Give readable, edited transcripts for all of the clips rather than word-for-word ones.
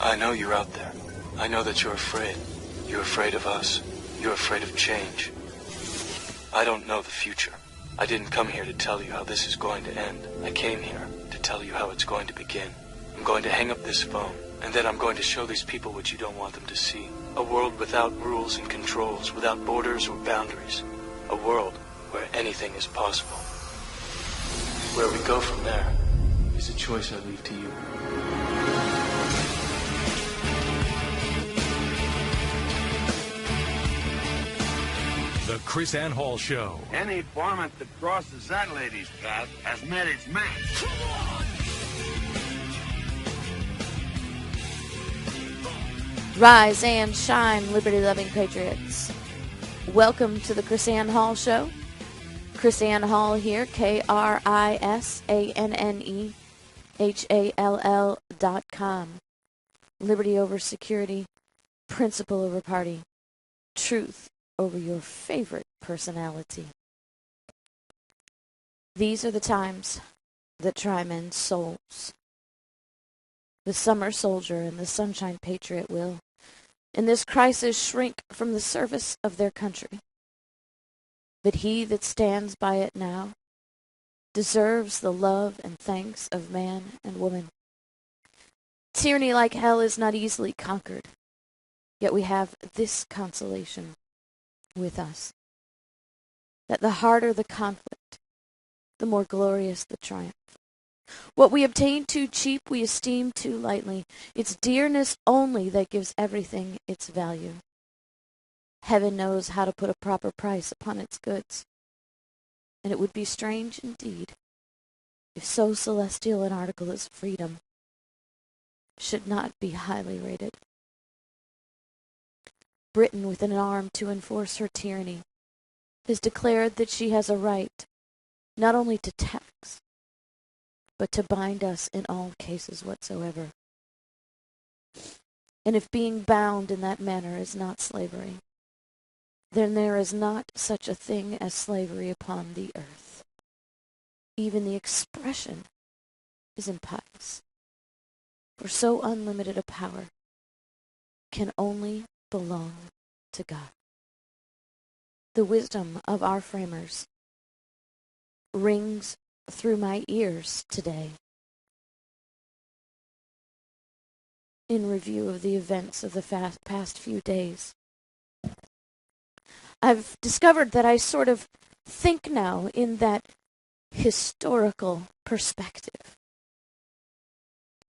I know you're out there. I know that you're afraid. You're afraid of us. You're afraid of change. I don't know the future. I didn't come here to tell you how this is going to end. I came here to tell you how it's going to begin. I'm going to hang up this phone, and then I'm going to show these people what you don't want them to see. A world without rules and controls, without borders or boundaries. A world where anything is possible. Where we go from there is a choice I leave to you. The KrisAnne Hall Show. Any varmint that crosses that lady's path has met its match. Rise and shine, liberty-loving patriots. Welcome to the KrisAnne Hall Show. KrisAnne Hall here, KrisAnnehall.com. Liberty over security, principle over party, truth over your favorite personality. These are the times that try men's souls. The summer soldier and the sunshine patriot will, in this crisis, shrink from the service of their country. But he that stands by it now deserves the love and thanks of man and woman. Tyranny like hell is not easily conquered, yet we have this consolation with us, that the harder the conflict, the more glorious the triumph. What we obtain too cheap, we esteem too lightly. It's dearness only that gives everything its value. Heaven knows how to put a proper price upon its goods, and it would be strange indeed if so celestial an article as freedom should not be highly rated. Britain, with an arm to enforce her tyranny, has declared that she has a right not only to tax, but to bind us in all cases whatsoever. And if being bound in that manner is not slavery, then there is not such a thing as slavery upon the earth. Even the expression is impious, for so unlimited a power can only belong to God. The wisdom of our framers rings through my ears today in review of the events of the past few days. I've discovered that I sort of think now in that historical perspective,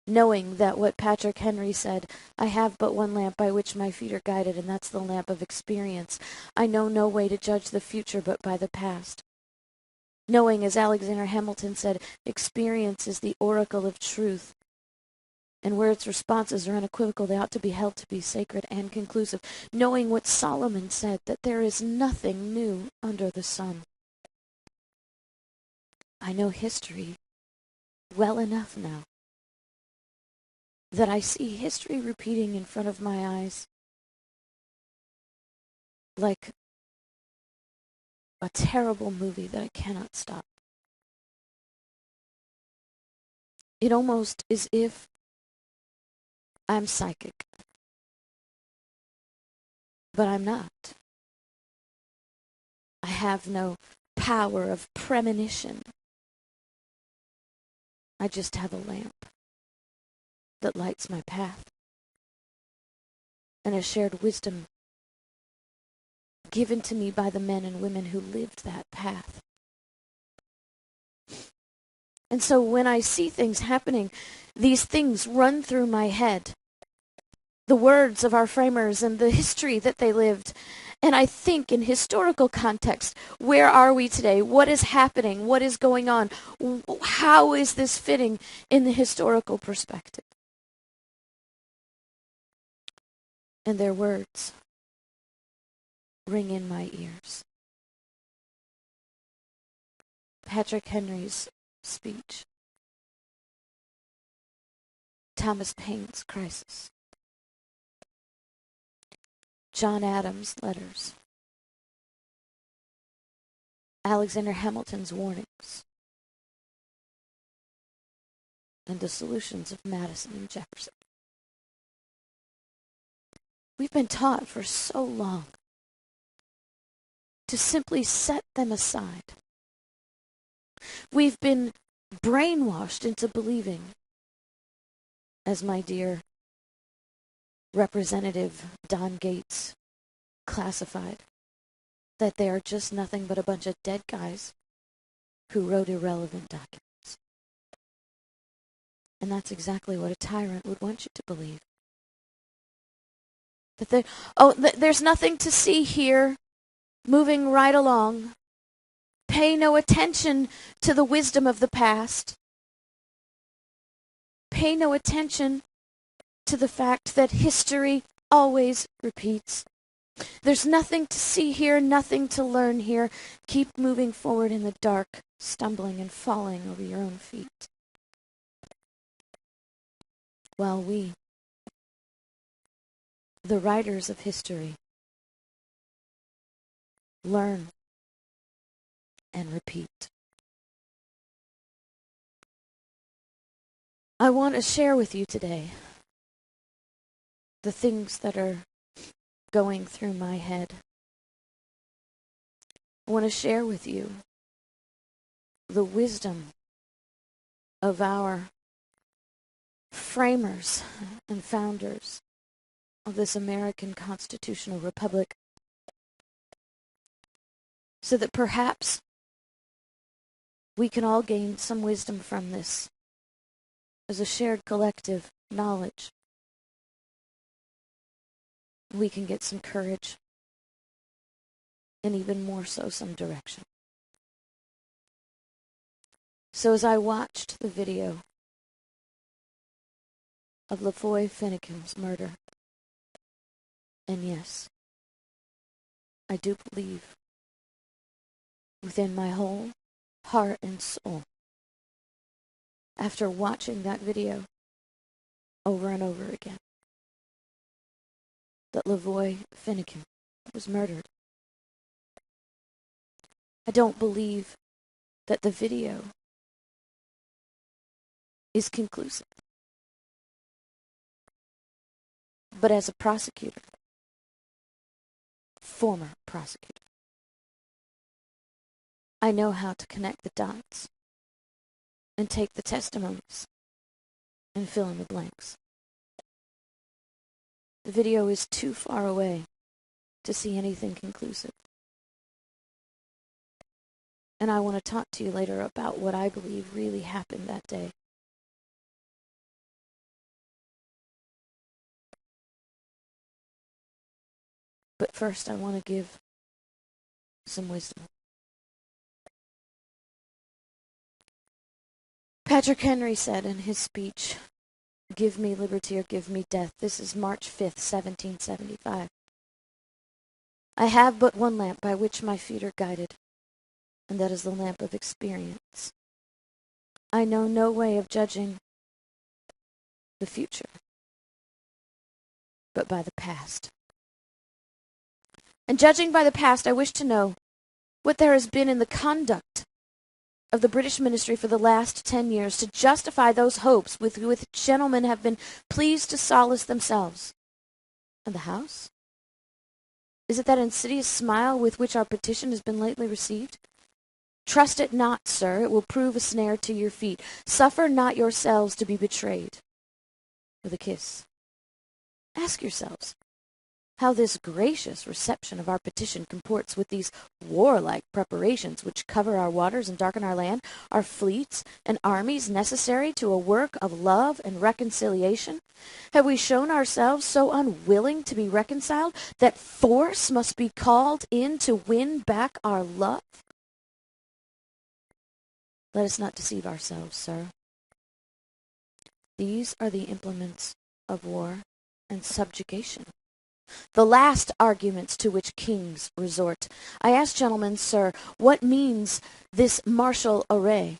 knowing that what Patrick Henry said, I have but one lamp by which my feet are guided, and that's the lamp of experience. I know no way to judge the future but by the past. Knowing, as Alexander Hamilton said, experience is the oracle of truth, and where its responses are unequivocal, they ought to be held to be sacred and conclusive. Knowing what Solomon said, that there is nothing new under the sun. I know history well enough now that I see history repeating in front of my eyes like a terrible movie that I cannot stop. It almost is if I'm psychic, but I'm not. I have no power of premonition. I just have a lamp that lights my path, and a shared wisdom given to me by the men and women who lived that path. And so when I see things happening, these things run through my head. The words of our framers and the history that they lived. And I think in historical context, where are we today? What is happening? What is going on? How is this fitting in the historical perspective? And their words ring in my ears. Patrick Henry's speech. Thomas Paine's crisis. John Adams' letters. Alexander Hamilton's warnings. And the solutions of Madison and Jefferson. We've been taught for so long to simply set them aside. We've been brainwashed into believing, as my dear Representative Don Gates classified, that they are just nothing but a bunch of dead guys who wrote irrelevant documents. And that's exactly what a tyrant would want you to believe. That there's nothing to see here, moving right along. Pay no attention to the wisdom of the past. Pay no attention to the fact that history always repeats. There's nothing to see here, nothing to learn here. Keep moving forward in the dark, stumbling and falling over your own feet. While we, the writers of history, learn and repeat. I want to share with you today the things that are going through my head. I want to share with you the wisdom of our framers and founders of this American constitutional republic, so that perhaps we can all gain some wisdom from this as a shared collective knowledge. We can get some courage and even more so some direction. So as I watched the video of Lavoy Finnegan's murder, and yes, I do believe within my whole heart and soul, after watching that video over and over again, that Lavoy Finnegan was murdered. I don't believe that the video is conclusive. But as a prosecutor, former prosecutor, I know how to connect the dots and take the testimonies and fill in the blanks. The video is too far away to see anything conclusive. And I want to talk to you later about what I believe really happened that day. But first, I want to give some wisdom. Patrick Henry said in his speech, "Give me liberty or give me death." This is March 5th, 1775. "I have but one lamp by which my feet are guided, and that is the lamp of experience. I know no way of judging the future, but by the past. And judging by the past, I wish to know what there has been in the conduct of the British ministry for the last 10 years to justify those hopes with which gentlemen have been pleased to solace themselves. And the House? Is it that insidious smile with which our petition has been lately received? Trust it not, sir, it will prove a snare to your feet. Suffer not yourselves to be betrayed." With a kiss. Ask yourselves how this gracious reception of our petition comports with these warlike preparations which cover our waters and darken our land, our fleets and armies necessary to a work of love and reconciliation. Have we shown ourselves so unwilling to be reconciled that force must be called in to win back our love? Let us not deceive ourselves, sir. These are the implements of war and subjugation, the last arguments to which kings resort. I ask gentlemen, sir, what means this martial array,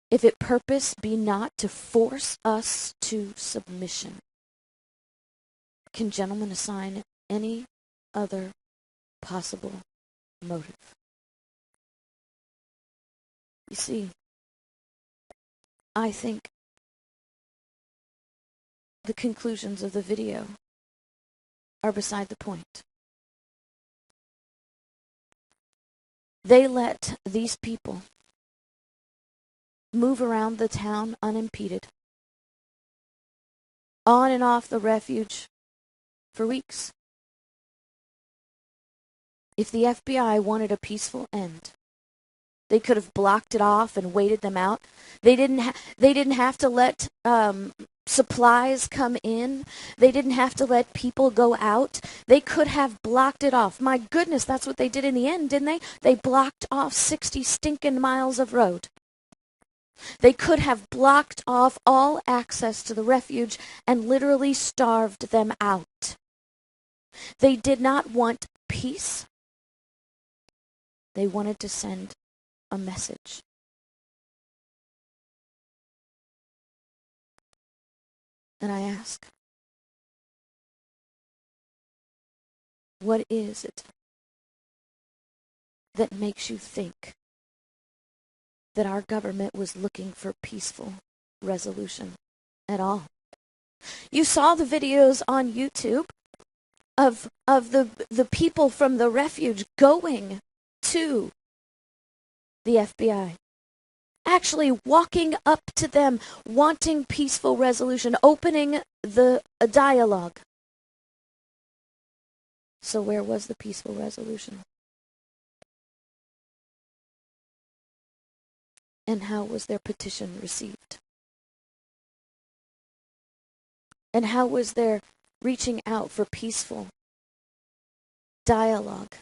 if it purpose be not to force us to submission? Can gentlemen assign any other possible motive? You see, I think the conclusions of the video are beside the point. They let these people move around the town unimpeded, on and off the refuge for weeks. If the FBI wanted a peaceful end, they could have blocked it off and waited them out. They didn't have to let supplies come in. They didn't have to let people go out. They could have blocked it off. My goodness, that's what they did in the end, didn't they? They blocked off 60 stinking miles of road. They could have blocked off all access to the refuge and literally starved them out. They did not want peace. They wanted to send a message. And I ask, what is it that makes you think that our government was looking for peaceful resolution at all? You saw the videos on YouTube of the people from the refuge going to the FBI, actually walking up to them, wanting peaceful resolution, opening a dialogue. So where was the peaceful resolution? And how was their petition received? And how was their reaching out for peaceful dialogue?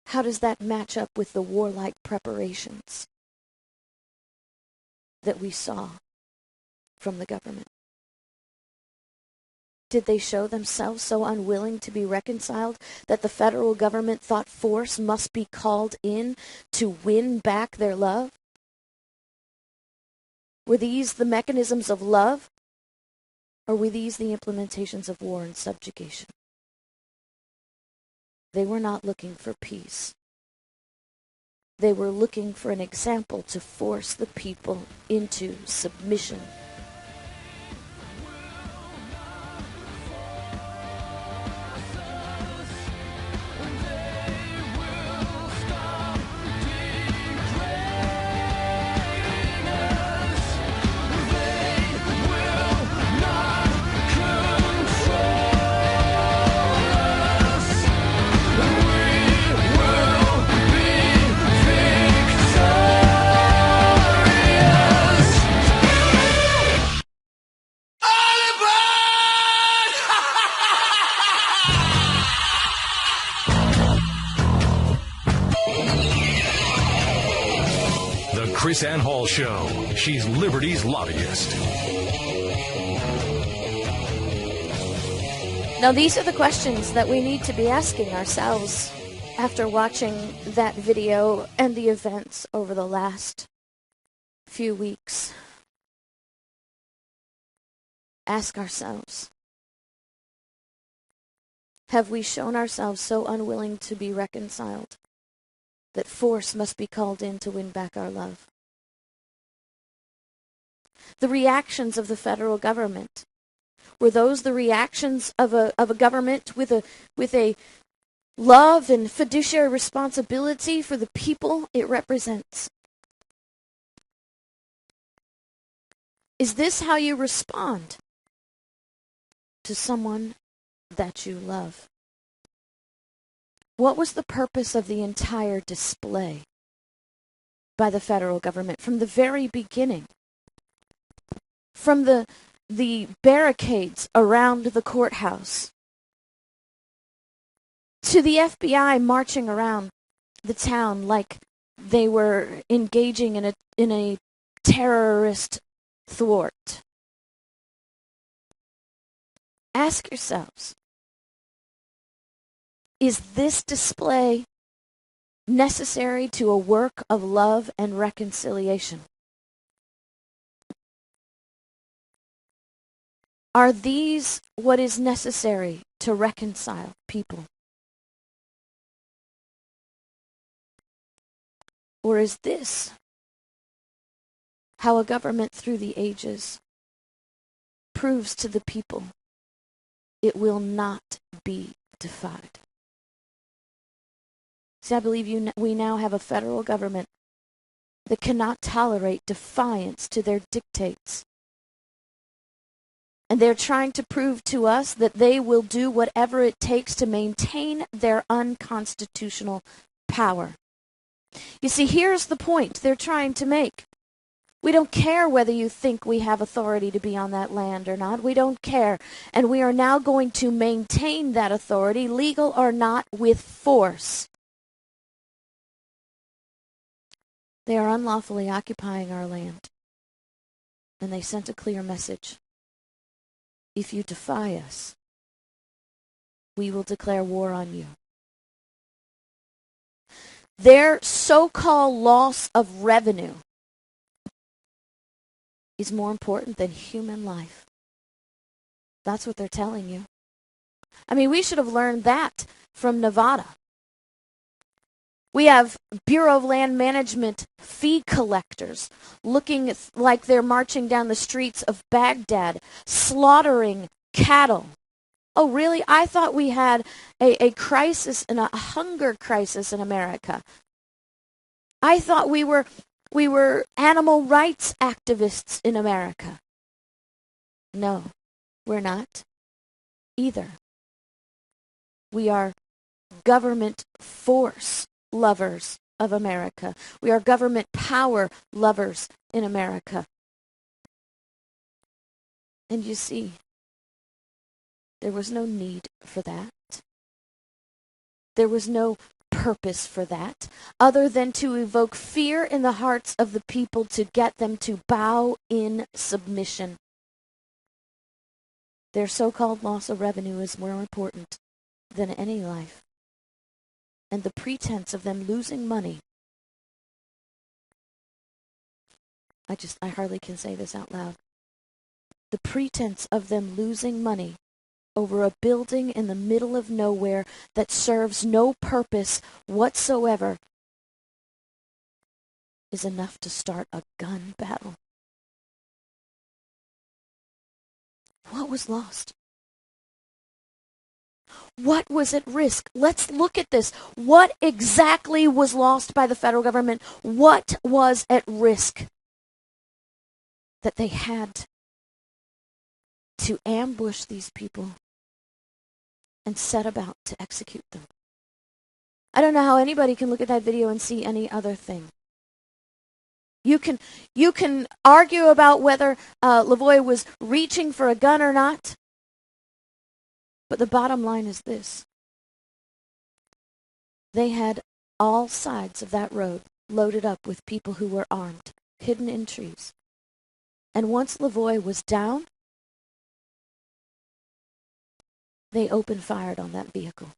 How does that match up with the warlike preparations that we saw from the government? Did they show themselves so unwilling to be reconciled that the federal government thought force must be called in to win back their love? Were these the mechanisms of love, or were these the implementations of war and subjugation? They were not looking for peace. They were looking for an example to force the people into submission. KrisAnne Hall Show. She's Liberty's lobbyist. Now, these are the questions that we need to be asking ourselves after watching that video and the events over the last few weeks. Ask ourselves, have we shown ourselves so unwilling to be reconciled that force must be called in to win back our love? The reactions of the federal government, were those the reactions of a government with a love and fiduciary responsibility for the people it represents? Is this how you respond to someone that you love? What was the purpose of the entire display by the federal government from the very beginning? From the barricades around the courthouse to the FBI marching around the town like they were engaging in a terrorist thwart. Ask yourselves, is this display necessary to a work of love and reconciliation? Are these what is necessary to reconcile people? Or is this how a government through the ages proves to the people it will not be defied. See, I believe we now have a federal government that cannot tolerate defiance to their dictates. And they're trying to prove to us that they will do whatever it takes to maintain their unconstitutional power. You see, here's the point they're trying to make. We don't care whether you think we have authority to be on that land or not. We don't care. And we are now going to maintain that authority, legal or not, with force. They are unlawfully occupying our land. And they sent a clear message. If you defy us, we will declare war on you. Their so-called loss of revenue is more important than human life. That's what they're telling you. I mean, we should have learned that from Nevada. We have Bureau of Land Management fee collectors looking like they're marching down the streets of Baghdad, slaughtering cattle. Oh, really? I thought we had a crisis, and a hunger crisis in America. I thought we were animal rights activists in America. No, we're not either. We are government force lovers of America. We are government power lovers in America. And you see, there was no need for that. There was no purpose for that, other than to evoke fear in the hearts of the people to get them to bow in submission. Their so-called loss of revenue is more important than any life. And the pretense of them losing money, I hardly can say this out loud. The pretense of them losing money over a building in the middle of nowhere that serves no purpose whatsoever is enough to start a gun battle. What was lost? What was at risk? Let's look at this. What exactly was lost by the federal government? What was at risk that they had to ambush these people and set about to execute them? I don't know how anybody can look at that video and see any other thing. You can argue about whether Lavoie was reaching for a gun or not. But the bottom line is this. They had all sides of that road loaded up with people who were armed, hidden in trees. And once Lavoie was down, they opened fire on that vehicle.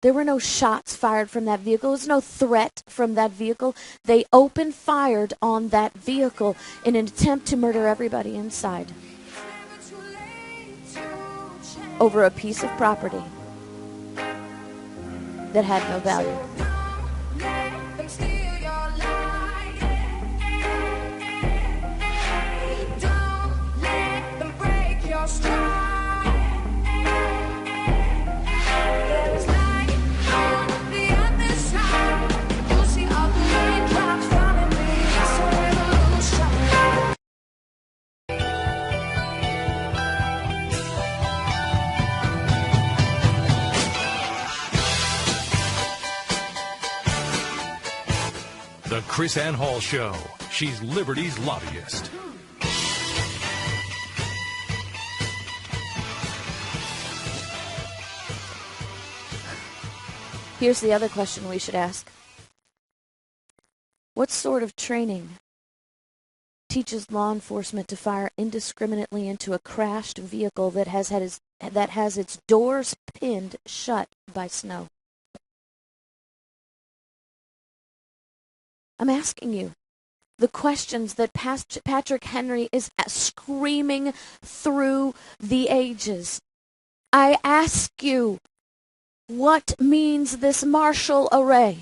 There were no shots fired from that vehicle. There was no threat from that vehicle. They opened fire on that vehicle in an attempt to murder everybody inside over a piece of property that had no value. The KrisAnne Hall Show. She's Liberty's lobbyist. Here's the other question we should ask. What sort of training teaches law enforcement to fire indiscriminately into a crashed vehicle that has its doors pinned shut by snow? I'm asking you the questions that Patrick Henry is screaming through the ages. I ask you, what means this martial array?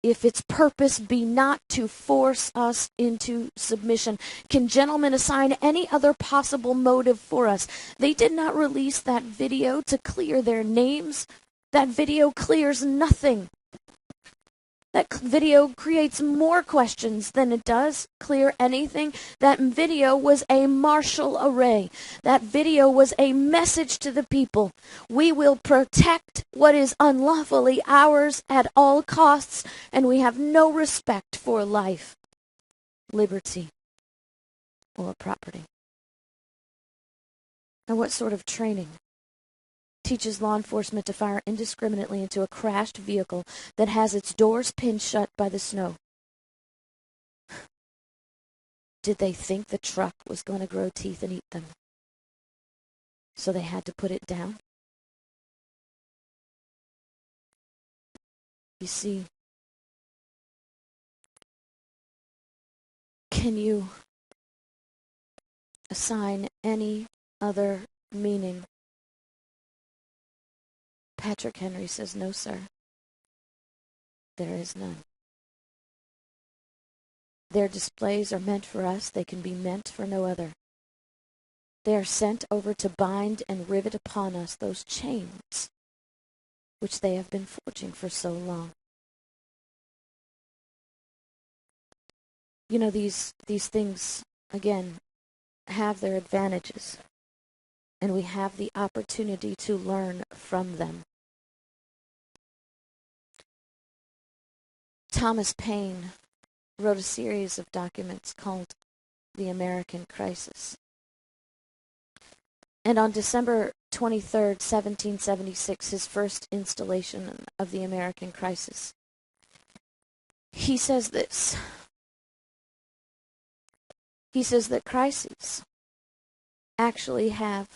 if its purpose be not to force us into submission? Can gentlemen assign any other possible motive for us? They did not release that video to clear their names. That video clears nothing. That video creates more questions than it does clear anything. That video was a martial array. That video was a message to the people. We will protect what is unlawfully ours at all costs, and we have no respect for life, liberty, or property. Now, what sort of training teaches law enforcement to fire indiscriminately into a crashed vehicle that has its doors pinned shut by the snow? Did they think the truck was going to grow teeth and eat them? So they had to put it down? You see, can you assign any other meaning? Patrick Henry says, no, sir. There is none. Their displays are meant for us. They can be meant for no other. They are sent over to bind and rivet upon us those chains which they have been forging for so long. You know, these things, again, have their advantages, and we have the opportunity to learn from them. Thomas Paine wrote a series of documents called The American Crisis. And on December 23rd, 1776, his first installation of The American Crisis, he says this. He says that crises actually have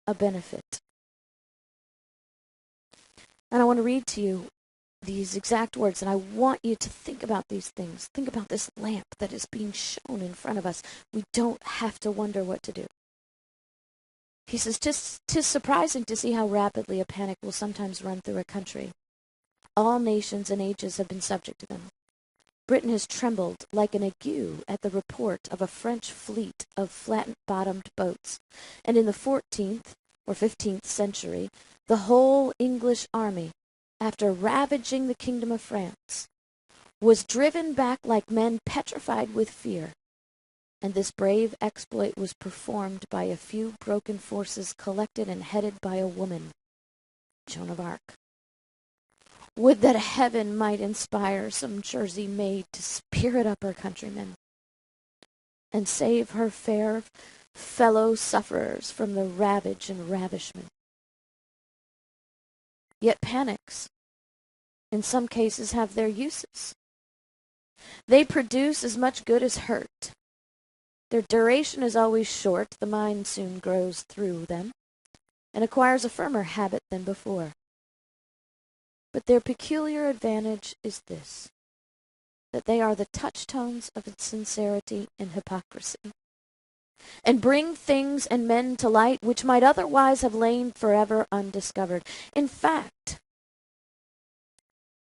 a benefit. And I want to read to you these exact words, and I want you to think about these things. Think about this lamp that is being shown in front of us. We don't have to wonder what to do. He says, "'Tis surprising to see how rapidly a panic will sometimes run through a country. All nations and ages have been subject to them. Britain has trembled like an ague at the report of a French fleet of flat-bottomed boats, and in the 14th or 15th century, the whole English army, after ravaging the kingdom of France, was driven back like men petrified with fear, and this brave exploit was performed by a few broken forces collected and headed by a woman, Joan of Arc. Would that heaven might inspire some Jersey maid to spirit up her countrymen and save her fair fellow sufferers from the ravage and ravishment. Yet panics, in some cases, have their uses. They produce as much good as hurt. Their duration is always short. The mind soon grows through them and acquires a firmer habit than before. But their peculiar advantage is this, that they are the touchstones of sincerity and hypocrisy, and bring things and men to light which might otherwise have lain forever undiscovered. In fact,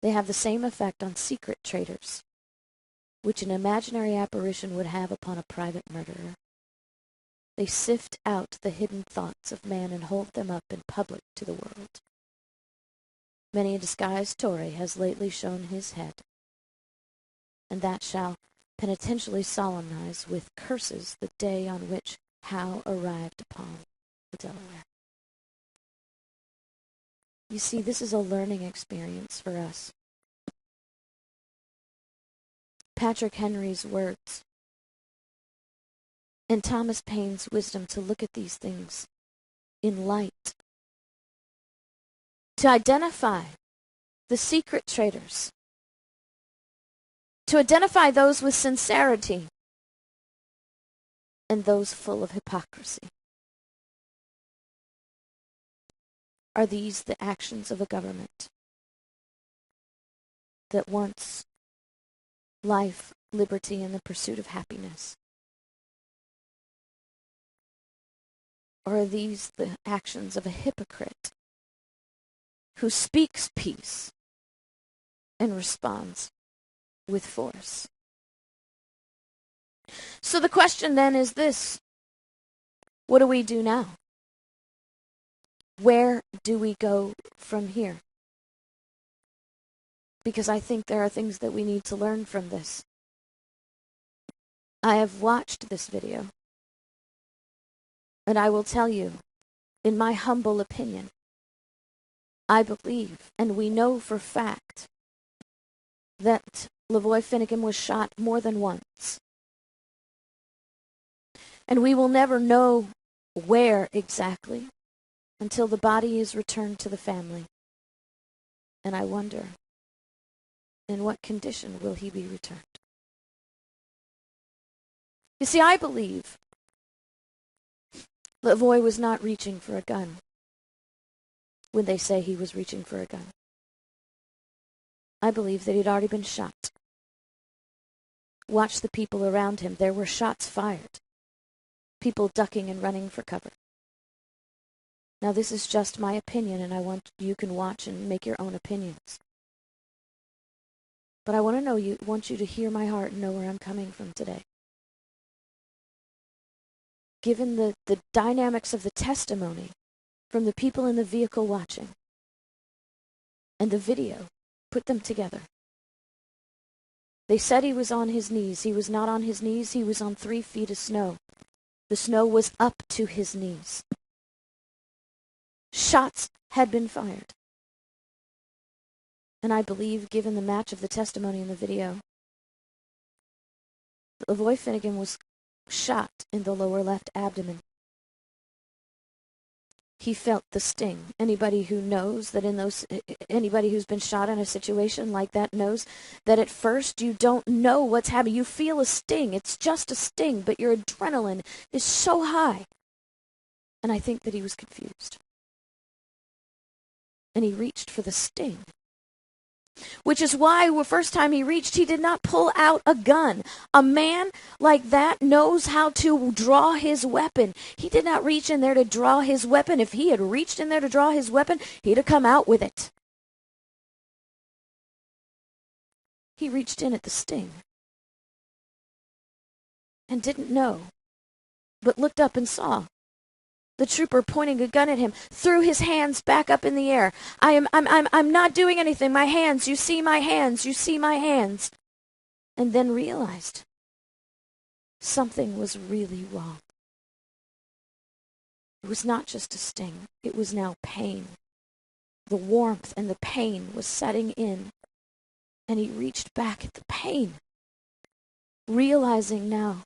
they have the same effect on secret traitors, which an imaginary apparition would have upon a private murderer. They sift out the hidden thoughts of man and hold them up in public to the world. Many a disguised Tory has lately shown his head, and that shall penitentially solemnize with curses the day on which Howe arrived upon the Delaware. You see, this is a learning experience for us. Patrick Henry's words and Thomas Paine's wisdom to look at these things in light, to identify the secret traitors, to identify those with sincerity and those full of hypocrisy. Are these the actions of a government that wants life, liberty, and the pursuit of happiness? Or are these the actions of a hypocrite who speaks peace and responds with force. So the question then is this: what do we do now? Where do we go from here? Because I think there are things that we need to learn from this. I have watched this video, and I will tell you, in my humble opinion, I believe, and we know for fact, that Lavoy Finnegan was shot more than once. And we will never know where exactly until the body is returned to the family. And I wonder, in what condition will he be returned? You see, I believe Lavoy was not reaching for a gun when they say he was reaching for a gun. I believe that he'd already been shot. Watch the people around him. There were shots fired. People ducking and running for cover. Now, this is just my opinion, and you can watch and make your own opinions. But I want you to hear my heart and know where I'm coming from today. Given the dynamics of the testimony from the people in the vehicle watching and the video, put them together. They said he was on his knees. He was not on his knees. He was on 3 feet of snow. The snow was up to his knees. Shots had been fired. And I believe, given the match of the testimony in the video, that Lavoy Finnegan was shot in the lower left abdomen. He felt the sting. Anybody who knows that anybody who's been shot in a situation like that knows that at first you don't know what's happening. You feel a sting. It's just a sting, but your adrenaline is so high. And I think that he was confused. And he reached for the sting. Which is why the first time he reached, he did not pull out a gun. A man like that knows how to draw his weapon. He did not reach in there to draw his weapon. If he had reached in there to draw his weapon, he'd have come out with it. He reached in at the sting and didn't know, but looked up and saw the trooper pointing a gun at him, threw his hands back up in the air. I'm not doing anything. My hands, you see my hands, you see my hands. And then realized something was really wrong. It was not just a sting. It was now pain. The warmth and the pain was setting in. And he reached back at the pain, realizing now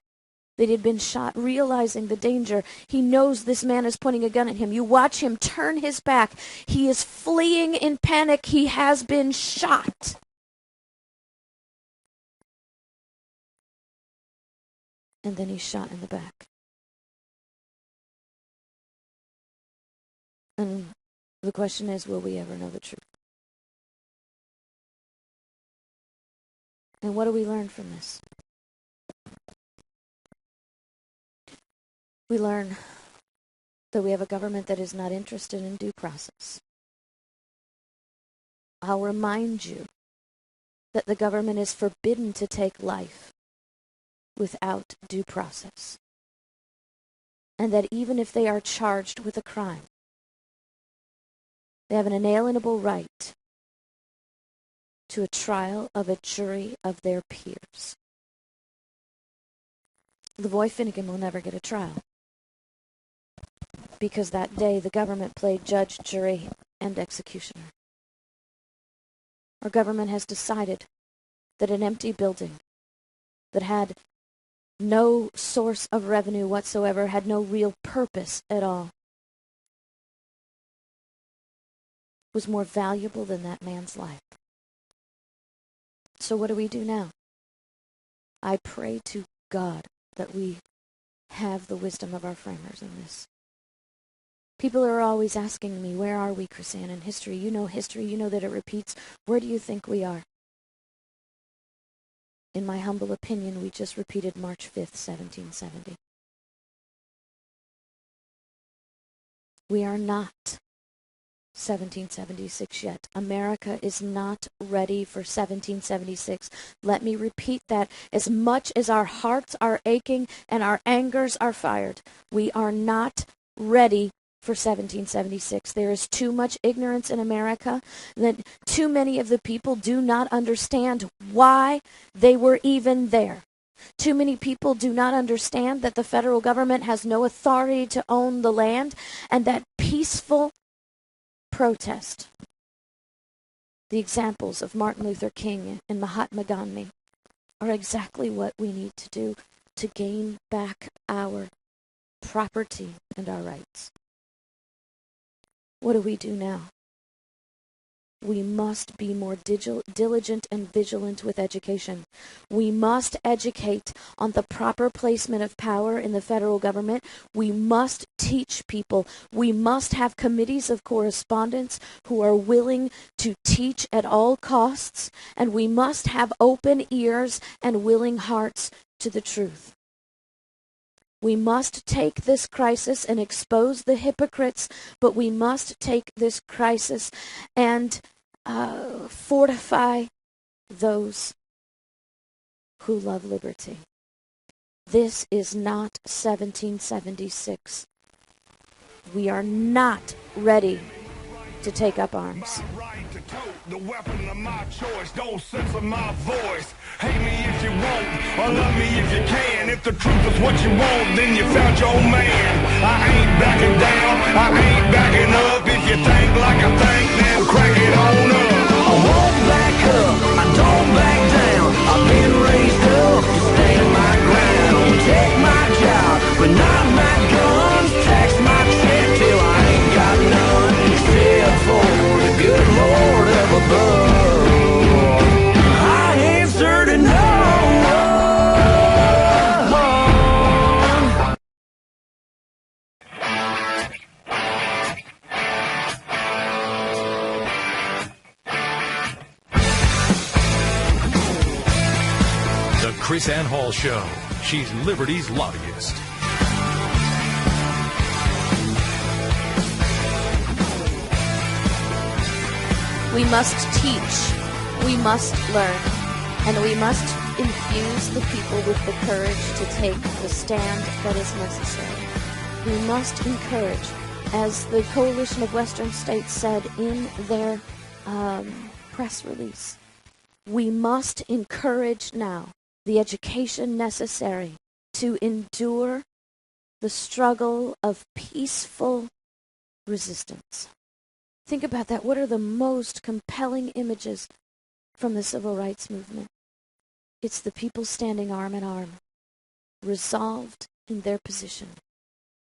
that he'd been shot, realizing the danger. He knows this man is pointing a gun at him. You watch him turn his back. He is fleeing in panic. He has been shot. And then he's shot in the back. And the question is, will we ever know the truth? And what do we learn from this? We learn that we have a government that is not interested in due process. I'll remind you that the government is forbidden to take life without due process. And that even if they are charged with a crime, they have an inalienable right to a trial of a jury of their peers. Lavoy Finnegan will never get a trial, because that day the government played judge, jury, and executioner. Our government has decided that an empty building that had no source of revenue whatsoever, had no real purpose at all, was more valuable than that man's life. So what do we do now? I pray to God that we have the wisdom of our framers in this. People are always asking me, where are we, KrisAnne, in history? You know history, you know that it repeats. Where do you think we are? In my humble opinion, we just repeated March 5th, 1770. We are not 1776 yet. America is not ready for 1776. Let me repeat that. As much as our hearts are aching and our angers are fired, we are not ready for 1776. There is too much ignorance in America that too many of the people do not understand why they were even there. Too many people do not understand that the federal government has no authority to own the land, and that peaceful protest, the examples of Martin Luther King and Mahatma Gandhi, are exactly what we need to do to gain back our property and our rights. What do we do now? We must be more diligent and vigilant with education. We must educate on the proper placement of power in the federal government. We must teach people. We must have committees of correspondence who are willing to teach at all costs. And we must have open ears and willing hearts to the truth. We must take this crisis and expose the hypocrites, but we must take this crisis and fortify those who love liberty. This is not 1776. We are not ready to take up arms. The weapon of my choice, don't censor my voice. Hate me if you want, or love me if you can. If the truth is what you want, then you found your man. I ain't backing down, I ain't backing up. If you think like I think, then crack it on up. I won't back up, I don't back down. I've been raised up to stand my ground. Take my job, but not my guns. Tax my check till I ain't got none. Except for the good Lord up above. I answer to no one. The KrisAnne Hall Show. She's Liberty's lobbyist. We must teach, we must learn, and we must infuse the people with the courage to take the stand that is necessary. We must encourage, as the Coalition of Western States said in their press release, we must encourage now the education necessary to endure the struggle of peaceful resistance. Think about that. What are the most compelling images from the civil rights movement? It's the people standing arm in arm, resolved in their position.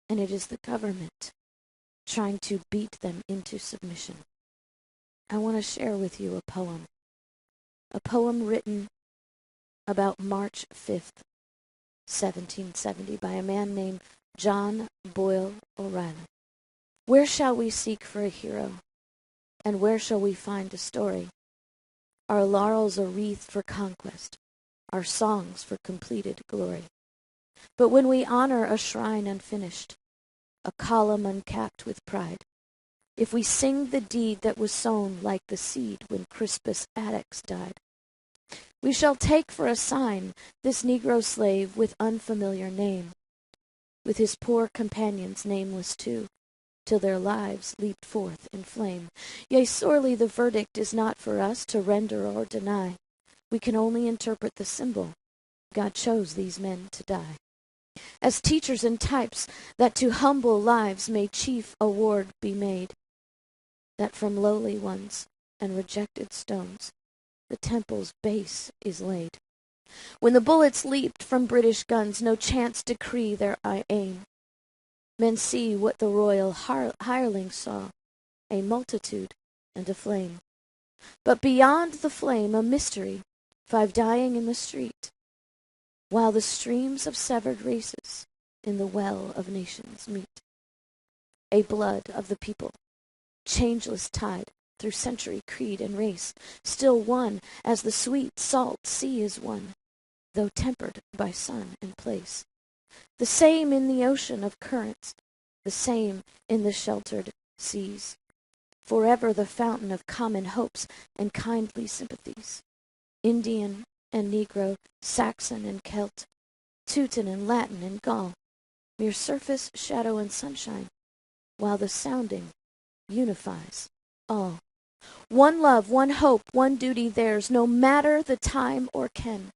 And it is the government trying to beat them into submission. I want to share with you a poem written about March 5th, 1770, by a man named John Boyle O'Reilly. Where shall we seek for a hero? And where shall we find a story? Our laurels are wreathed for conquest, our songs for completed glory. But when we honor a shrine unfinished, a column uncapped with pride, if we sing the deed that was sown like the seed when Crispus Attucks died, we shall take for a sign this Negro slave with unfamiliar name, with his poor companions nameless too, till their lives leaped forth in flame. Yea, sorely the verdict is not for us to render or deny. We can only interpret the symbol. God chose these men to die. As teachers and types, that to humble lives may chief award be made, that from lowly ones and rejected stones the temple's base is laid. When the bullets leaped from British guns, no chance decree their aim. Men see what the royal hireling saw, a multitude and a flame. But beyond the flame a mystery, 5 dying in the street, while the streams of severed races in the well of nations meet. A blood of the people, changeless tide through century, creed, and race, still one as the sweet salt sea is one, though tempered by sun and place. The same in the ocean of currents, the same in the sheltered seas. forever the fountain of common hopes and kindly sympathies. Indian and Negro, Saxon and Celt, Teuton and Latin and Gaul, mere surface, shadow, and sunshine, while the sounding unifies all. One love, one hope, one duty theirs, no matter the time or ken.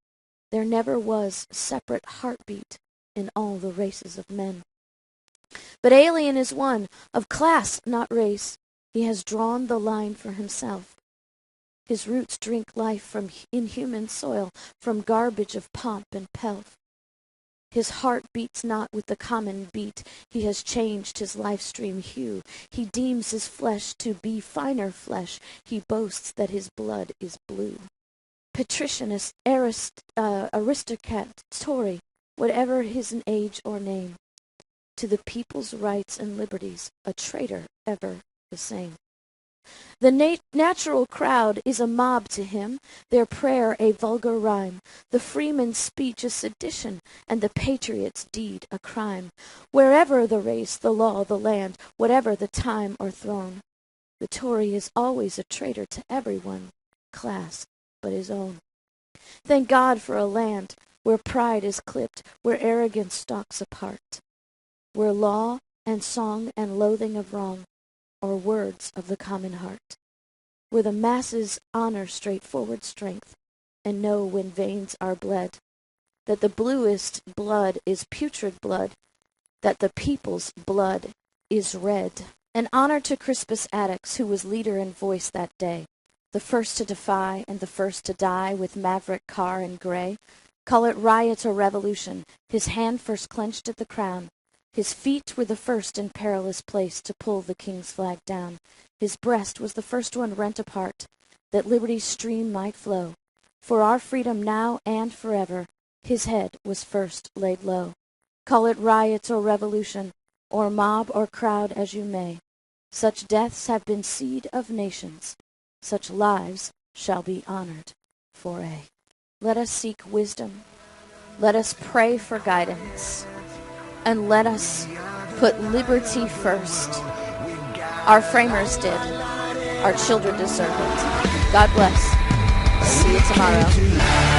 There never was separate heartbeat in all the races of men. But alien is one, of class, not race. He has drawn the line for himself. His roots drink life from inhuman soil, from garbage of pomp and pelf. His heart beats not with the common beat. He has changed his life stream hue. He deems his flesh to be finer flesh. He boasts that his blood is blue. Patrician, aristocrat, Tory, whatever his age or name, to the people's rights and liberties, a traitor ever the same. The natural crowd is a mob to him, their prayer a vulgar rhyme, the freeman's speech a sedition, and the patriot's deed a crime. Wherever the race, the law, the land, whatever the time or throne, the Tory is always a traitor to everyone, class but his own. Thank God for a land where pride is clipped, where arrogance stalks apart, where law and song and loathing of wrong are words of the common heart, where the masses honor straightforward strength and know when veins are bled, that the bluest blood is putrid blood, that the people's blood is red. An honor to Crispus Attucks, who was leader and voice that day, the first to defy and the first to die with Maverick Carr and Gray. Call it riot or revolution, his hand first clenched at the crown. His feet were the first in perilous place to pull the king's flag down. His breast was the first one rent apart, that liberty's stream might flow. For our freedom now and forever, his head was first laid low. Call it riot or revolution, or mob or crowd as you may. Such deaths have been seed of nations. Such lives shall be honored for aye. Let us seek wisdom. Let us pray for guidance. And let us put liberty first. Our framers did. Our children deserve it. God bless. See you tomorrow.